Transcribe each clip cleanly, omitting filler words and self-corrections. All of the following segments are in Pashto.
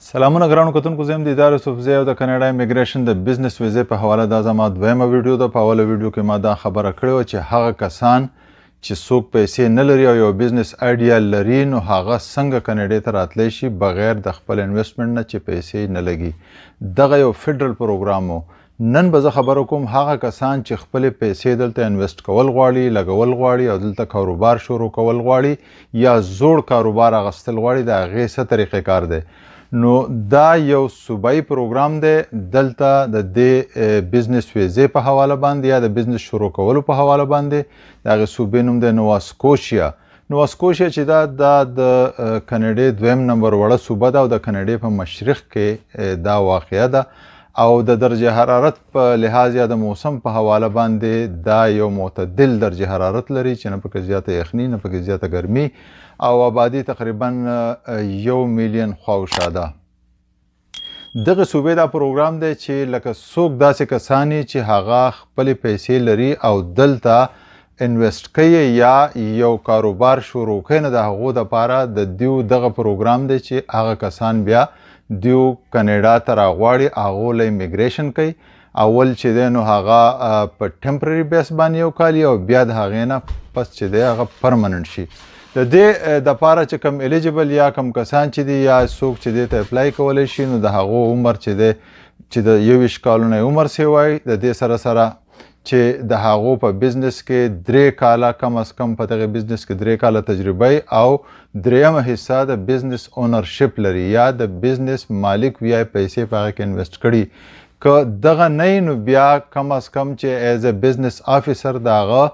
سلامونه ګرانو کتونکو، زه یم د ادارې یوسفزی او د کاناډا امیګریشن د بزنس ویزې په حواله دا زما دویمه ویډیو ده. په اوله ویډیو کې ما دا خبره کړې وه چې هغه کسان چې څوک پیسې نه لري او یو بزنس آیډیا لري نو هغه څنګه کاناډا ته راتلی شي بغیر د خپل انویسټمنټ نه چې پیسې نه لګي. دغه یو فیډرل پروګرام و. نن به زه خبره کوم هغه کسان چې خپلې پیسې دلته انویسټ کول غواړي، لګول غواړي او دلته کاروبار شروع کول غواړي یا زوړ کاروبار اخیستل غواړي، د هغې څه طریقې کار دی. نو دا یو صوبایي پروګرام دی. دلته د دې بزنس ویزې په حواله باندې یا د بزنس شروع کولو په حواله باندې د هغې صوبې نوم دی نوا سکوشیا. نوا سکوشیا چې دا د کاناډې دویم نمبر وړه صوبه ده او د کاناډې په مشرق کې دا واقعه ده او د درجه حرارت په لحاظ یا د موسم په حواله باندې دا یو معتدل درجه حرارت لري چې نه پکې زیاته یخني نه پکې زیاته ګرمي او آبادي تقریبا 1 میلیون خواوشا ده. دغه صوبې دا پروګرام دی چې لکه څوک داسې کسانی چې هغه خپلې پیسې لري او دلته انویسټ کوي یا یو کاروبار شروع کوي نو د هغو دپاره د دیو دغه پروګرام دی چې هغه کسان بیا دیو کاناډا ته راغواړي، هغو له امیګریشن کوي. اول چې دی نو هغه په ټمپرري بیس باندې یو کال او بیا د هغې نه پس چې دی هغه پرمننټ شي. د دې دپاره چې کم الیجیبل یا کم کسان چې دي یا څوک چې دې ته اپلای کولی شي نو د هغو عمر چې دی چې د 21 کالونه عمر سوی وای، د دې سره سره چې د هغو په بزنس کې 3 کاله کم از کم په دغه بزنس کې 3 کاله تجربه او دریمه حصه د بزنس اونرشپ لري یا د بزنس مالک وی پیسې په هغه کې انویسټ کړي. که دغه نه نو بیا کم از کم چې ایز ا بزنس آفیسر د هغه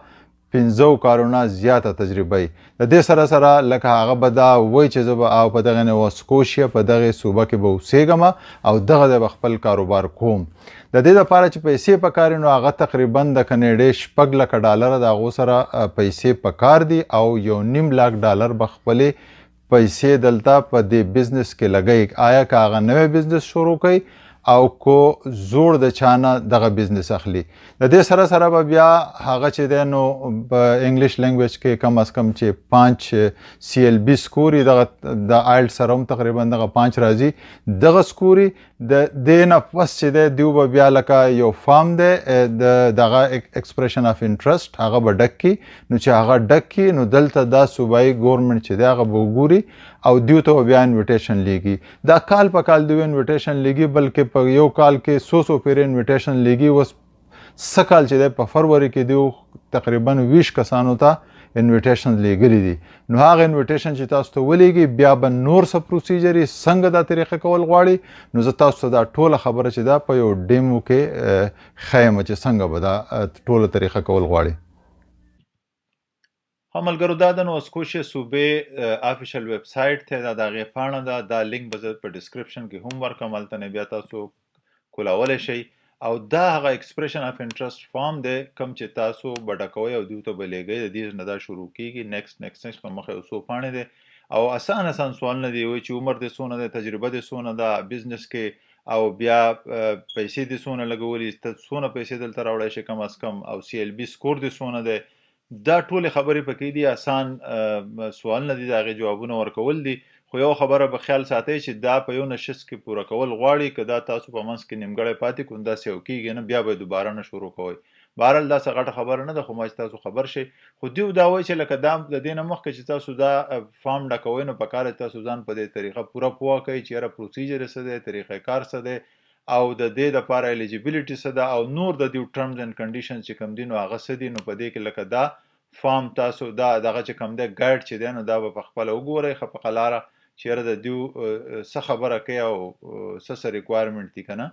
15 کارونه زیاته تجربه وي. د دې سره سره لکه هغه به دا وایي چې زه به او په دغه نوا سکوشیا په دغې صوبه کې به اوسېږم او دغه دی به خپل کاروبار کوم. د دې دپاره چې پیسې په کار نو هغه تقریبا د کاناډې 6 لکه ډالره د هغو سره پیسې په کار دي او $1.5 لاک به خپلې پیسې دلته په دې بزنس کې لګوي. آیا که هغه نوی بزنس شروع کوي او کو زوړ د چانه دغه بزنس اخلي. د دې سره سره به بیا هغه چې دی نو په انګلیش لینګویج کې کم از کم چې 5 CLB سکوري دغه د آیلټ سره هم تقریبا دغه 5 راځي. دغه سکوري د دې نه پس چې دی دیو به بیا لکه یو فارم دی دغه ایکسپریشن اف انټرست هغه به ډک کي. نو چې هغه ډک کي نو دلته دا صوبایي ګورنمنټ چې دی هغه به وګوري او دیو ته بیا انویټیشن لیږي. دا کال په کال دیو انویټیشن لیږي بلکې په یو کال کې 100 پیرې انویټیشن لیږي. اوس څه کال چې دی په فروری کې دیو تقریبا 20 کسانو ته انویټیشن لیږلي دي. نو هغه انویټیشن چې تاسو ته ولیږي بیا به نور څه پروسیجر یې څنګه دا طریقه کول غواړي نو زه تاسو ته دا ټوله خبره چې دا په یو ډیمو کې ښیم چې څنګه به دا ټوله طریقه کول غواړي. ملګرو دا د نوا سکوشیا صوبې افیشل ویب سایټ ته دا د هغې پاڼه ده. دا لینک به زه په ډسکرپشن کې هم ورکړم، هلته نه بیا تاسو کولاولی شئ. او دا هغه ایکسپریشن اف انټرست فارم دی کوم چې تاسو به ډکوئ او دیو ته به لیږئ. د دې نه دا شروع کیږي نیکسټ په مخه یو څو پاڼې دی او آسان سوالونه دی وایي چې عمر دې څونه دی، تجربه دې څونه ده بزنس کې او بیا پیسې دې څونه لګولي، ته څونه پیسې دلته راوړی شي کم از کم او CLB سکور دې څونه دی. دا ټولې خبرې پکې دي. آسان سوالونه دي، د هغې جوابونه ورکول دي. خو یو خبره به خیال ساتئ چې دا په یو نشست کې پوره کول غواړي. که دا تاسو په منځ کې نیمګړی پاتې کړو داسې یو کېږي نه، بیا به دوباره نه شروع کوئ. بهرحال دا څه غټه خبره نه ده خو ما چې تاسو خبر شئ. خو دیو دا وایي چې لکه دا د دې نه مخکې چې تاسو دا فارم ډکوئ نو پکار دی تاسو ځان په دې طریقه پوره پوه کړئ چې یاره پروسیجر څه دی، طریقه کار څه دی او د دې دپاره الیجیبیلیټي څه ده او نور د دیو ټرمز اینډ کنډیشنز چې کوم دي نو هغه څه دي. نو په دې کې لکه دا فارم تاسو دا دغه چې کوم دی ګایډ چې دی نو دا به په خپله وګورئ ښه په قلاره چې یاره د دیو څه خبره کوي او څه ریکوایرمنټ دي که نه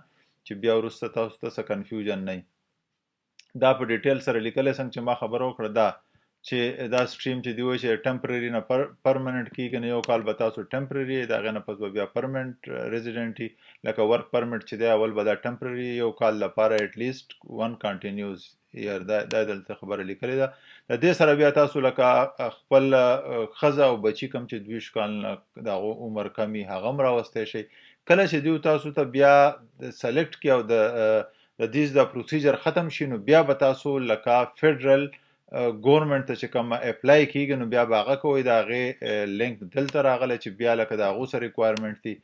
چې بیا وروسته تاسو ته څه کنفیوژن نه وي. دا په ډیټیل سره لیکلی څنګه چې ما خبره وکړه دا چې دا سټریم چې دی وایي چې ټمپرري نه پرمننټ کېږي نو یو کال به تاسو ټمپرري د هغې نه پس به بیا پرمننټ ریزیډنټ وي. لکه ورک پرمټ چې دی اول به دا ټمپرري یو کال لپاره ایټ لیسټ 1 کنټینیوز یار دا دلته خبره لیکلې ده. د دې سره بیا تاسو لکه خپل ښځه او بچي کوم چې 20 کال نه د هغو عمر کم وي هغه هم راوستی شئ. کله چې دیو تاسو ته بیا سلیکټ کړي او د دې د پروسیجر ختم شي نو بیا به تاسو لکه فیډرل ګورنمنټ ته چې کوم اپلای کیږي نو بیا به هغه کوئ. د هغې لینک دلته راغلی چې بیا لکه د هغو څه ریکوایرمنټ دي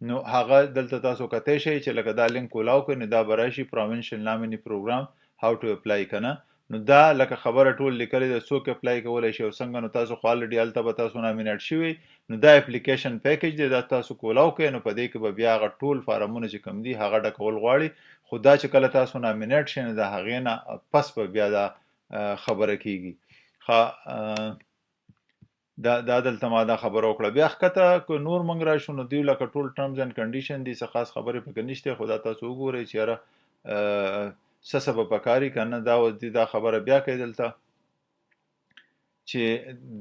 نو هغه دلته تاسو کتای شئ چې لکه دا لینک کولاو کړئ نو دا به راشي پروینشل نامینی پروګرام هاو ټو اپلای کنه نو دا لکه خبره ټول لیکلې ده څوک اپلای کولی شي او څنګه نو تاسو خو الریډي هلته به تاسو نامینیټ شوي نو دا اپلیکیشن پیکیج دی دا تاسو کولاو کوئ نو په دې کې به بیا هغه ټول فارمونه چې کوم دي هغه ډکول غواړي خو دا چې کله تاسو نامینیټ شئ نو د هغې نه پس به بیا دا خبره کیږي دا دلته ما دا خبره وکړه بیا ښکته که نور موږ راشو نو دوی لکه ټول ټرمز اینډ کنډیشن دي څه خاص خبرې پکې نشته خو دا تاسو وګورئ چې یاره څه څه به پکاري که نه دا خبره بیا کوي دلته چې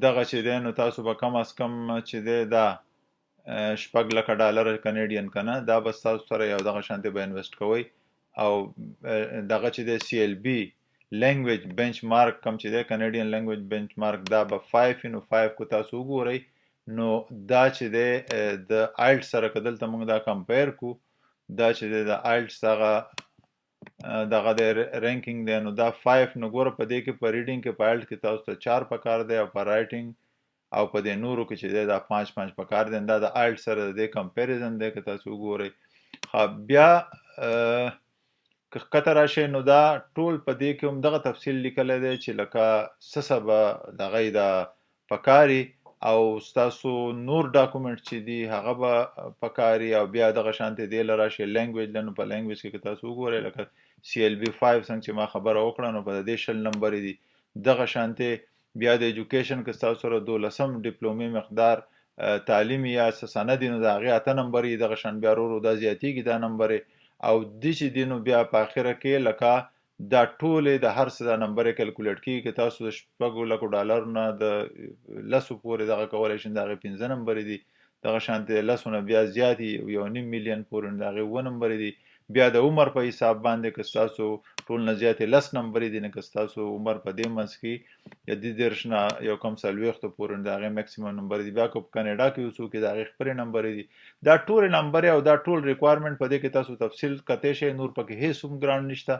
دغه چې دی نو تاسو به کم از کم چې دی دا $6,00,000 کنیډین که نه دا به ستاسو سره یو دغه شانتې به انویسټ کوئ او دغه چې دی CLB لینګویج بنچ مارک کم چې دی کنیډین لینګویج بنچ مارک دا به 5 نو 5 کو تاسو وګورئ نو دا چې دی د آیلټ سره که دلته موږ دا کمپیر کو دا چې دی د آیلټس هغه دغه د رینکینګ دی نو دا 5 نو ګوره په دې کې په ریډینګ کې په آیلټ کې تاسو ته 4 پکار دی او په رایټینګ او په دې نورو کې چې دی دا 5 پکار دی دا د آیلټ سره د دې کمپیریزن دی که تاسو وګورئ بیا که ښکته راشئ نو دا ټول په دې کې هم دغه تفصیل لیکلی دی چې لکه څه څه به دغه یې دا پکاري او ستاسو نور ډاکومنټ چې دي هغه به پکاري او بیا دغه شانتې دی له راشئ لینګویج له نو په لینګویج کې که تاسو وګورئ لکه CLB 5 څنګه چې ما خبره وکړه نو په دې 20 نمبرې دي دغه شانتې بیا د ایجوکیشن که ستاسو سره 12 ډیپلومي مقدار تعلیمي یا څه سند دي نو د هغې 8 نمبرې دغه شان بیا ورو دا زیاتېږي دا نمبرې او دې چې دي نو بیا په اخره کې لکه دا ټولې د هر څه دا نمبرې کلکولیټ کېږي که تاسو د $6,00,000 نه د 10 پورې دغه کولی شئ د هغې 15 نمبرې دي دغه شانتې 10 نه بیا زیات دي 1.5 میلیون پورې د هغې 7 نمبرې دي بیا د عمر په حساب باندې که ستاسو ټول نه زیاتې 10 نمبرې دي نه که ستاسو عمر په دې منځ کې یا 30 نه یو کم 40 پورې د هغې میکسیمم نمبرې دي بیا که په کاناډا کې اوسو کې د هغې خپلې نمبرې دي دا ټولې نمبرې او دا ټول ریکوایرمنټ په دې کې تاسو تفصیل کتی شئ نور پکې هیڅ هم ګران نشته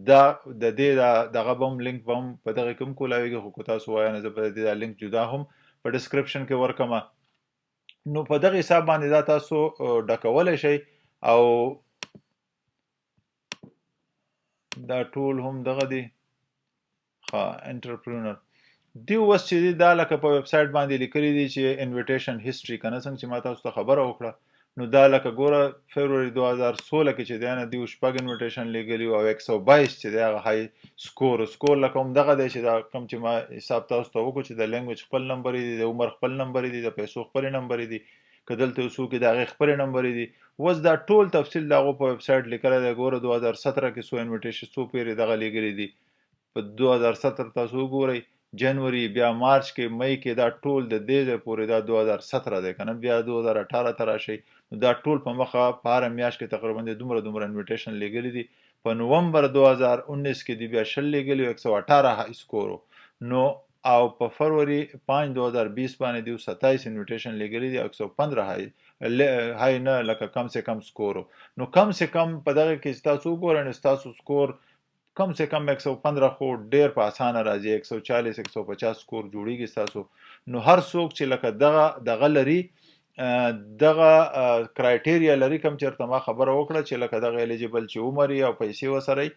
دا د دې دغه به هم لینک به هم په دغه کې هم کولاویږي خو که تاسو وایه نه زه به د دې دا لینک جدا هم په ډسکرپشن کې ورکړم نو په دغه حساب باندې دا تاسو ډکولی شئ او دا ټول هم دغه دي انټرپرینر دی اوس چې دی دا لکه په ویب سایټ باندې لیکلي دي چې انویټیشن هیسټري که نه څنګه چې ما تاسو ته خبره وکړه نو دا لکه ګوره فبروري 2016 کې چې دی نه دی 6 انویټیشن لیږلي او 122 چې دی هغه های سکور لکه هم دغه دی چې دا کوم چې ما حساب تاسو ته وکړو چې د لینګویج خپل نمبرې دي د عمر خپل نمبرې دي د پیسو خپلې نمبرې دي که دلته اوسو کې د هغې خپلې نمبرې دي اوس دا ټول تفصیل د هغو په ویب سایټ لیکلی دی ګوره 2017 کې څو انویټیشن څو پیرې دغه لیږلي دي په 2017 تاسو وګورئ جنوري بیا مارچ کې مئی کې دا ټول د دې ځای پورې دا 2017 دی که نه بیا 2018 ته راشئ دا ټول په مخه په هره میاشت کې تقریبا د دومره انویټیشن لیږلي دي په نومبر 2019 کې دی بیا 20 لیږلي 118 های سکورو نو او په فروری 5 2020 باندې دی 27 انویټیشن لیږلي دي 115 های نه لکه کم سے کم سکورو نو کم سے کم په دغه کې ستاسو وګورئ نو ستاسو سکور کم سے کم 115 خو ډیر په اسانه راځي 140 150 سکور جوړیږي ستاسو نو هر څوک چې لکه دغه لري دغه کرایټیریا لري کوم چېرته ما خبره وکړه چې لکه دغه الیجیبل چې عمر او پیسې وسره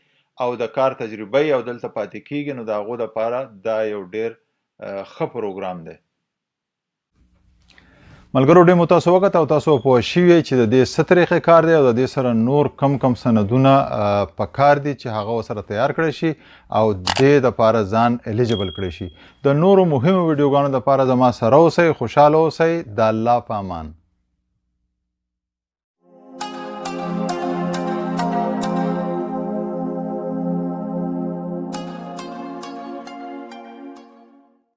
او د کار تجربه او دلته پاتې کیږي نو د هغو دپاره دا یو ډیر ښه پروګرام دی ملګرو ډېر مو تاسو وکتل او تاسو پوه شوي چې د دې څه طریقې کار دی او د دې سره نور کم سندونه پکار دي چې هغه ورسره تیار کړی شي او دې دپاره ځان الیجیبل کړی شي د نورو مهمو ویډیوګانو دپاره زما سره اوسئ خوشحاله اوسئ د الله په امان